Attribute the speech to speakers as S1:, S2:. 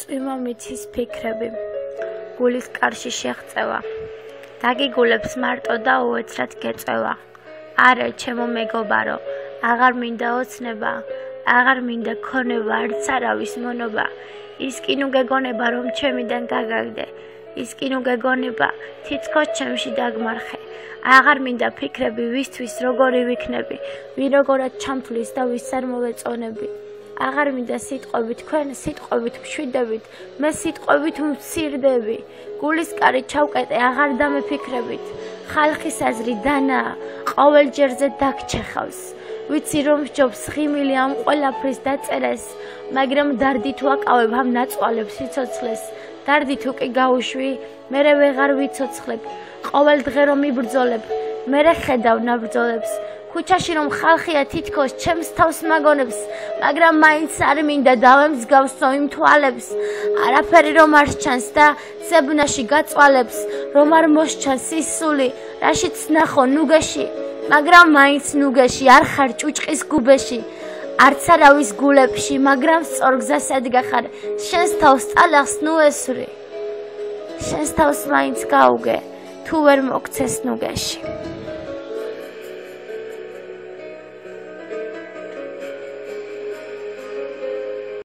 S1: წვიმა მიცის ფიქრები, გულის კარში შეღწევა, დაგიგულებს მარტო და უეცრად გეწევა. არა, ჩემო მეგობარო, აღარ მინდა ოცნება, აღარ მინდა ქონება, არც არავის მონობა. ის კი ნუ გეგონება, რომ ჩემიდან გაგაგდე, ის კი ნუ გეგონება, თითქოს ჩემში დაგმარხე. აღარ მინდა ფიქრები, ვისთვის როგორი ვიქნები, ვინ როგორად ჩამთვლის და ვის არ მოვეწონები. აღარ მინდა სიტყვები, თქვენ სიტყვებით მშვიდებით, მე სიტყვებით ვმცირდები. გულის კარი ჩავკეტე, აღარ დამეფიქრებით. ხალხის აზრი დანაა, ყოველ ჯერზე დაგჩეხავს. ვიცი რომ სჯობს ღიმილი ამ ყველაფრის დაწერეს, მაგრამ დარდით ვაკავებ ამ ნაწყვალებს სიცოცხლეს. დარდით უკი გავუშვი, მერე ვეღარ ვიცოცხლებ. ყოველ დღე რომ იბრძოლებ, მერე ხედავ ნაბრძოლებს. ქუჩაში რომ ხალხია თითქოს ჩემს თავს მაგონებს, მაგრამ მაინც არ მინდა დავემსგავსო იმ თვალებს. არაფერი რომ არ ჩანს და ზებნაში გაწვალებს, რომ არ მოსჩანს სისული, რაშიც ნახო ნუგეში, მაგრამ მაინც ნუგეში არ ხარ ჭუჭყის გუბეში. არც არავის გულებში, მაგრამ სწორ გზასად გახარ, შენს თავს წალახს ნუ ესვრი. შენს თავს მაინც გაუგე, თუ ვერ მოგცეს ნუგეში.